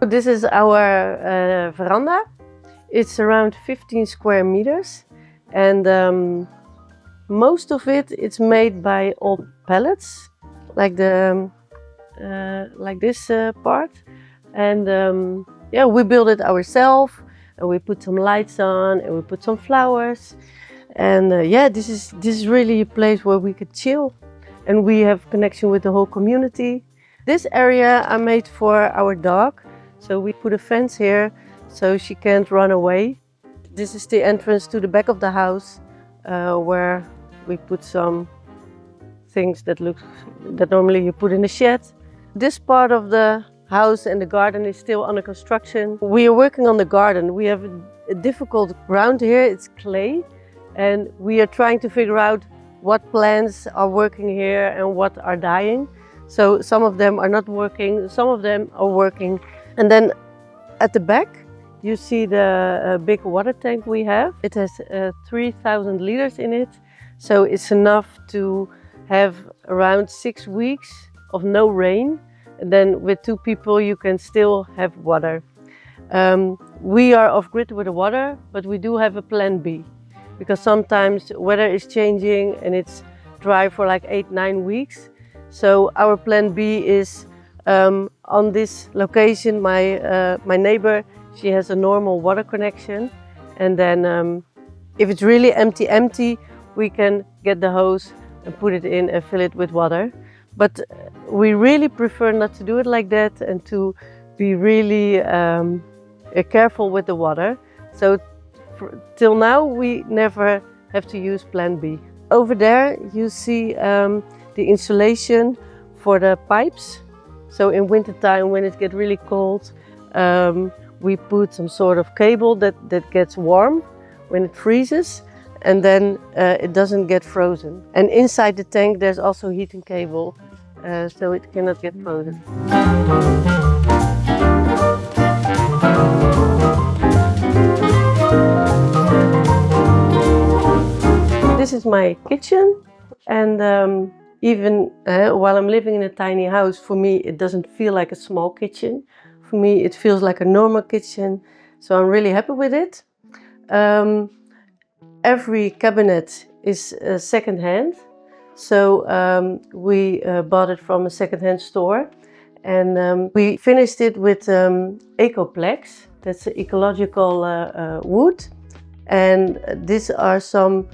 This is our veranda. It's around 15 square meters, and most of it's made by old pallets, like this part. And yeah, we build it ourselves, and we put some lights on, and we put some flowers. And yeah, this is really a place where we could chill, and we have connection with the whole community. This area I made for our dog, so we put a fence here so she can't run away. This is the entrance to the back of the house, where we put some things that normally you put in a shed. This part of the house and the garden is still under construction. We are working on the garden. We have a difficult ground here, it's clay, and we are trying to figure out what plants are working here and what are dying. So some of them are not working, some of them are working. And then at the back, you see the big water tank we have. It has 3,000 liters in it. So it's enough to have around 6 weeks of no rain. And then with 2 people, you can still have water. We are off grid with the water, but we do have a plan B. Because sometimes weather is changing and it's dry for like 8-9 weeks. So our plan B is on this location, my neighbor, she has a normal water connection, and then if it's really empty, we can get the hose and put it in and fill it with water. But we really prefer not to do it like that, and to be really careful with the water. So till now we never have to use plan B. Over there you see the insulation for the pipes. So in wintertime, when it gets really cold, we put some sort of cable that gets warm when it freezes, and then it doesn't get frozen. And inside the tank there's also heating cable, so it cannot get frozen. This is my kitchen, and even while I'm living in a tiny house, for me it doesn't feel like a small kitchen. For me it feels like a normal kitchen, so I'm really happy with it. Every cabinet is second-hand, so we bought it from a second-hand store, and we finished it with Ecoplex. That's ecological wood, and these are some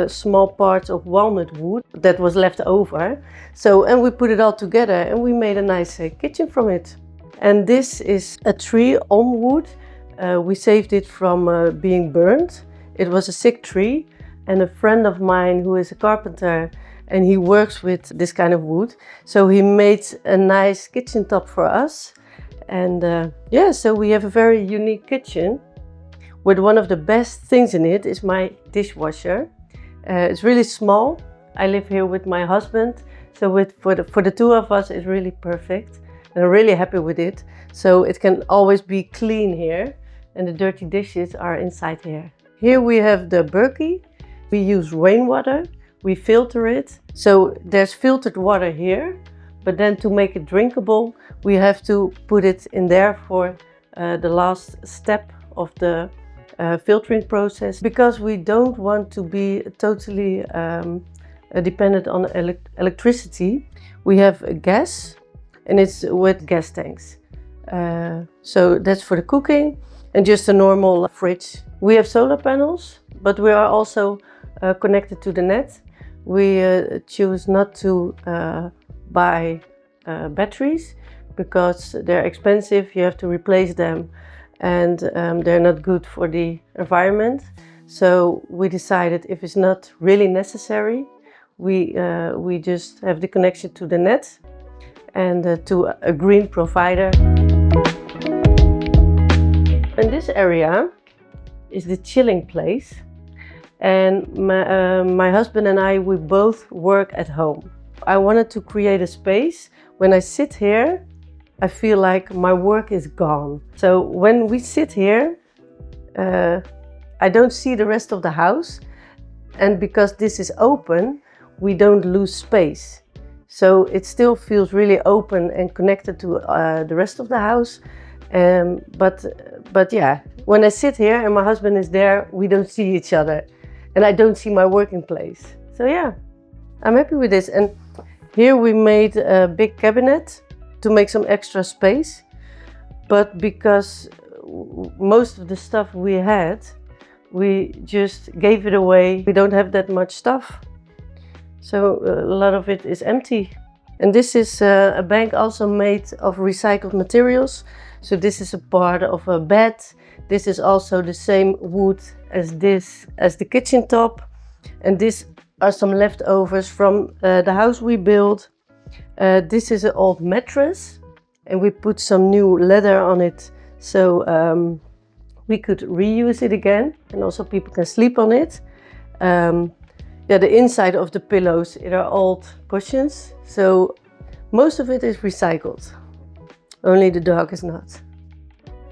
small parts of walnut wood that was left over. So, and we put it all together and we made a nice kitchen from it. And this is a tree, elm wood. We saved it from being burned. It was a sick tree, and a friend of mine who is a carpenter, and he works with this kind of wood, so he made a nice kitchen top for us. And yeah, so we have a very unique kitchen. With one of the best things in it is my dishwasher. It's really small. I live here with my husband, so for the 2 of us it's really perfect, and I'm really happy with it. So it can always be clean here, and the dirty dishes are inside here. Here we have the Berkey. We use rainwater, we filter it. So there's filtered water here, but then to make it drinkable, we have to put it in there for the last step of the filtering process, because we don't want to be totally dependent on electricity. We have gas, and it's with gas tanks. So that's for the cooking, and just a normal fridge. We have solar panels, but we are also connected to the net. We choose not to buy batteries because they're expensive. You have to replace them, and they're not good for the environment. So we decided, if it's not really necessary, we just have the connection to the net and to a green provider. In this area is the chilling place, and my husband and I, we both work at home. I wanted to create a space. When I sit here, I feel like my work is gone. So when we sit here, I don't see the rest of the house, and because this is open, we don't lose space. So it still feels really open and connected to the rest of the house. But yeah, when I sit here and my husband is there, we don't see each other, and I don't see my working place. So yeah, I'm happy with this. And here we made a big cabinet to make some extra space, but because most of the stuff we had, we just gave it away. We don't have that much stuff, so a lot of it is empty. And this is a bank also made of recycled materials. So this is a part of a bed. This is also the same wood as the kitchen top. And these are some leftovers from the house we built. This is an old mattress, and we put some new leather on it, so we could reuse it again, and also people can sleep on it. Yeah, the inside of the pillows, they are old cushions, so most of it is recycled. Only the dog is not.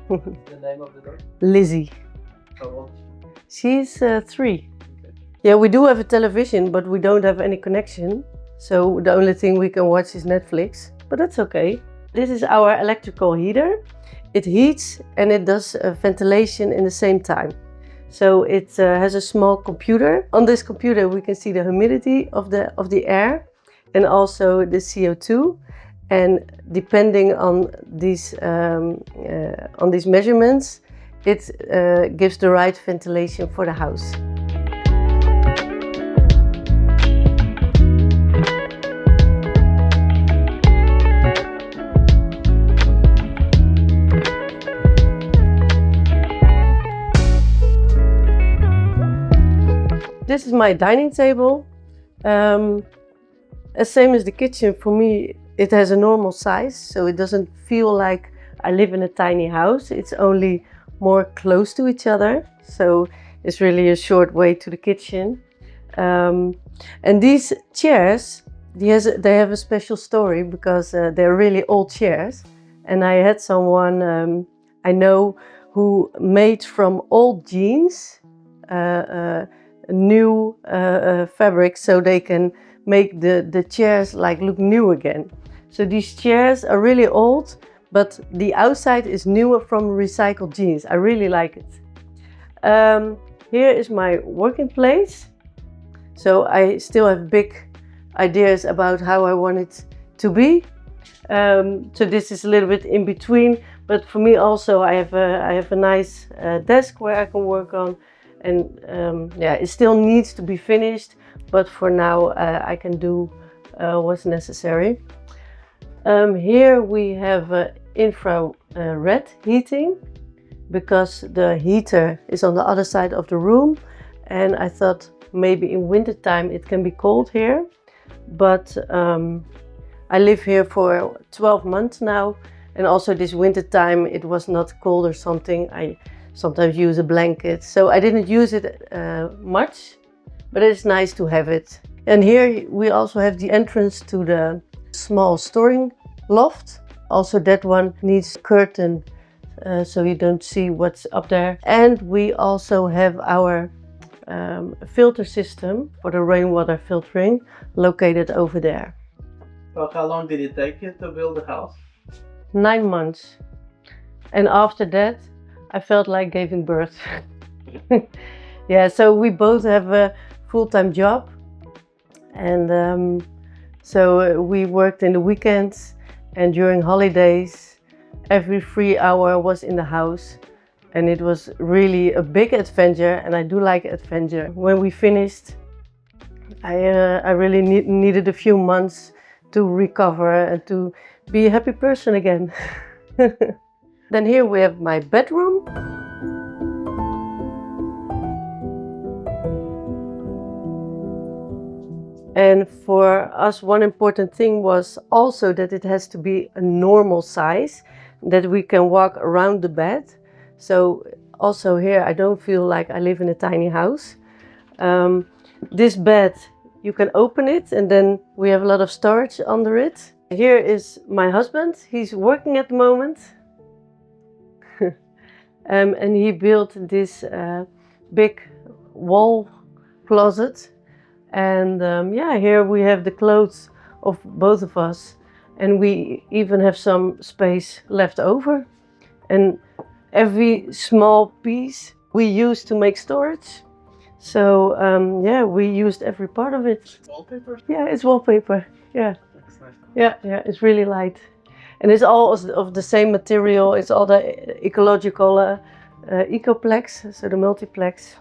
The name of the dog? Lizzie. How old? She's 3. Okay. Yeah, we do have a television, but we don't have any connection. So the only thing we can watch is Netflix, but that's okay. This is our electrical heater. It heats and it does ventilation in the same time. So it has a small computer. On this computer we can see the humidity of the air and also the CO2. And depending on these measurements, it gives the right ventilation for the house. This is my dining table. Same as the kitchen, for me it has a normal size, so it doesn't feel like I live in a tiny house. It's only more close to each other, so it's really a short way to the kitchen. And these chairs, they have a special story because they're really old chairs. And I had someone I know who made from old jeans new fabric, so they can make the chairs like look new again. So these chairs are really old, but the outside is newer from recycled jeans. I really like it. Here is my working place. So I still have big ideas about how I want it to be. So this is a little bit in between, but for me also I have a nice desk where I can work on. And yeah, it still needs to be finished, but for now I can do what's necessary. Here we have infrared heating because the heater is on the other side of the room, and I thought maybe in winter time it can be cold here, but I live here for 12 months now, and also this winter time it was not cold or something. I sometimes use a blanket, so I didn't use it much, but it's nice to have it. And here we also have the entrance to the small storing loft. Also that one needs a curtain so you don't see what's up there. And we also have our filter system for the rainwater filtering located over there. Well, how long did it take you to build the house? 9 months. And after that I felt like giving birth. Yeah, so we both have a full-time job, and so we worked in the weekends and during holidays. Every free hour was in the house, and it was really a big adventure, and I do like adventure. When we finished, I really needed a few months to recover and to be a happy person again. Then here we have my bedroom. And for us, one important thing was also that it has to be a normal size, that we can walk around the bed. So also here, I don't feel like I live in a tiny house. This bed, you can open it, and then we have a lot of storage under it. Here is my husband. He's working at the moment. And he built this big wall closet, And yeah, here we have the clothes of both of us, and we even have some space left over. And every small piece we use to make storage. So yeah, we used every part of it. It's wallpaper? Yeah, it's wallpaper. Yeah, That's nice. yeah, it's really light. And it's all of the same material. It's all the ecological Ecoplex, so the multiplex.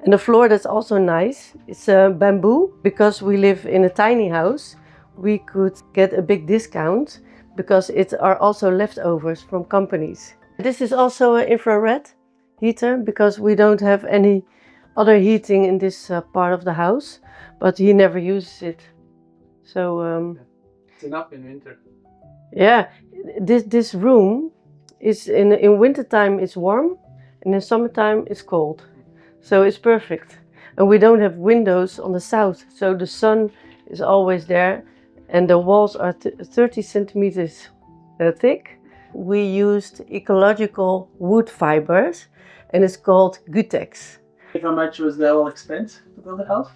And the floor, that's also nice. It's bamboo. Because we live in a tiny house, we could get a big discount because it are also leftovers from companies. This is also an infrared heater because we don't have any other heating in this part of the house, but he never uses it. So it's enough in winter. Yeah, this room is in wintertime it's warm, and in summertime it's cold. So it's perfect. And we don't have windows on the south, so the sun is always there, and the walls are 30 centimeters thick. We used ecological wood fibers, and it's called Gutex. How much was the whole expense to build the house?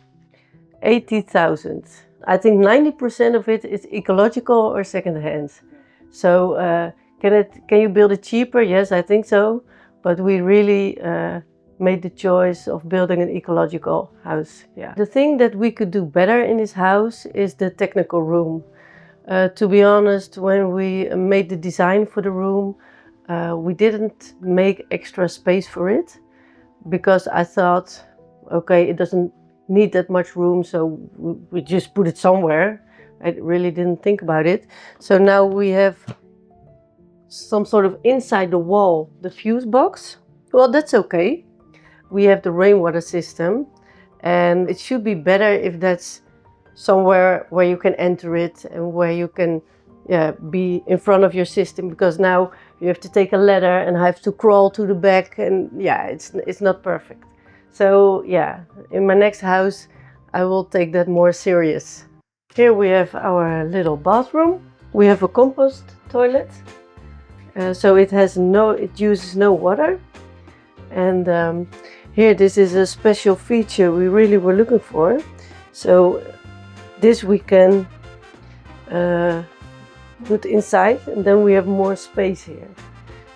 80,000. I think 90% of it is ecological or second-hand. So can you build it cheaper? Yes, I think so. But we really made the choice of building an ecological house. Yeah. The thing that we could do better in this house is the technical room. To be honest, when we made the design for the room, we didn't make extra space for it because I thought, okay, it doesn't need that much room, so we just put it somewhere. I really didn't think about it. So now we have some sort of inside the wall, the fuse box. Well, that's okay. We have the rainwater system, and it should be better if that's somewhere where you can enter it and where you can be in front of your system, because now you have to take a ladder and have to crawl to the back, and yeah, it's not perfect. So yeah, in my next house I will take that more serious. Here we have our little bathroom. We have a compost toilet, so it uses no water. And here, this is a special feature we really were looking for. So this we can put inside, and then we have more space here.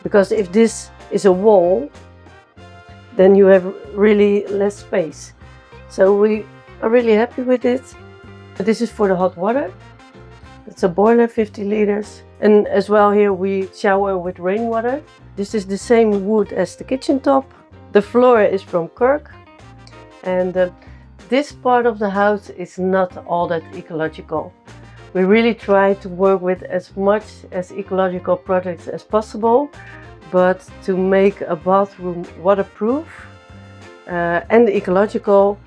Because if this is a wall, then you have really less space. So we are really happy with it. This is for the hot water. It's a boiler, 50 liters. And as well, here we shower with rainwater. This is the same wood as the kitchen top. The floor is from Kirk. And this part of the house is not all that ecological. We really try to work with as much as ecological products as possible, but to make a bathroom waterproof and ecological,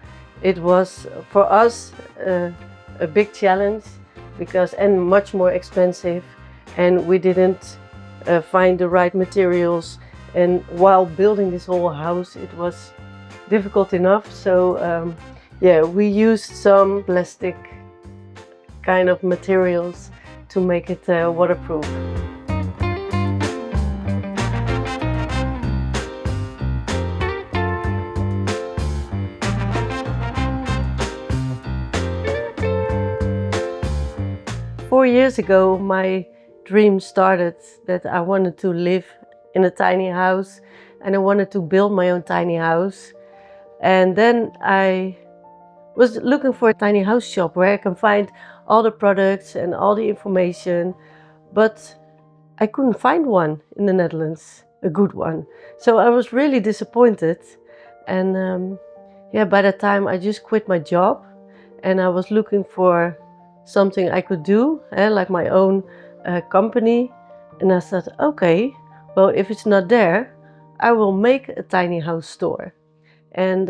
it was for us a big challenge and much more expensive, and we didn't find the right materials. And while building this whole house, it was difficult enough. So yeah, we used some plastic kind of materials to make it waterproof. Four years ago, my dream started that I wanted to live in a tiny house, and I wanted to build my own tiny house. And then I was looking for a tiny house shop where I can find all the products and all the information, but I couldn't find one in the Netherlands, a good one. So I was really disappointed. And yeah, by that time I just quit my job, and I was looking for something I could do, like my own company. And I thought, okay, well, if it's not there, I will make a tiny house store. And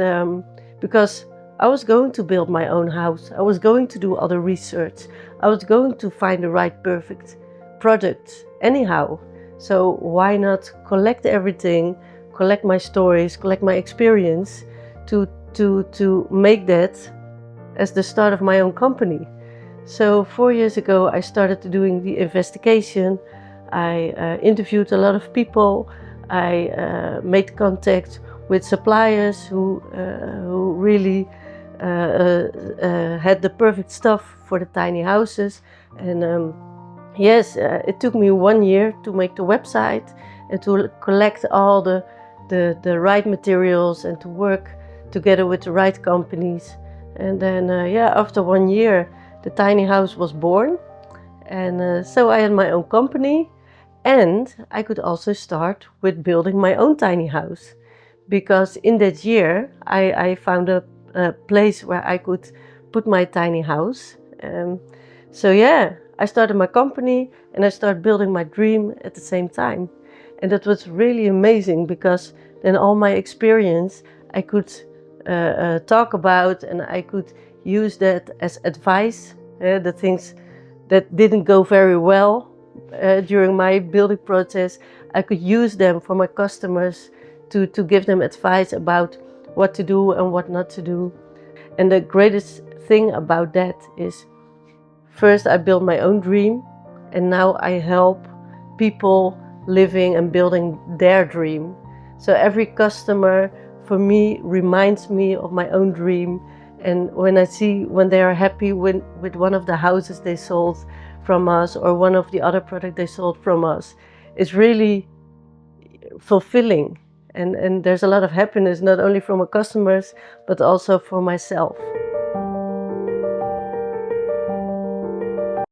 because I was going to build my own house, I was going to do other research, I was going to find the right perfect product anyhow. So why not collect everything, collect my stories, collect my experience to make that as the start of my own company. So 4 years ago I started doing the investigation. I interviewed a lot of people. I made contact with suppliers who really had the perfect stuff for the tiny houses. And yes, it took me 1 year to make the website and to collect all the right materials and to work together with the right companies. And then, yeah, after 1 year, the tiny house was born. And so I had my own company, and I could also start with building my own tiny house. Because in that year, I found a place where I could put my tiny house. So yeah, I started my company and I started building my dream at the same time. And that was really amazing, because then all my experience I could talk about, and I could use that as advice, the things that didn't go very well during my building process. I could use them for my customers to give them advice about what to do and what not to do. And the greatest thing about that is, first I built my own dream, and now I help people living and building their dream. So every customer for me reminds me of my own dream. And when I see when they are happy with one of the houses they sold from us, or one of the other products they sold from us, it's really fulfilling. And there's a lot of happiness, not only from our customers, but also for myself.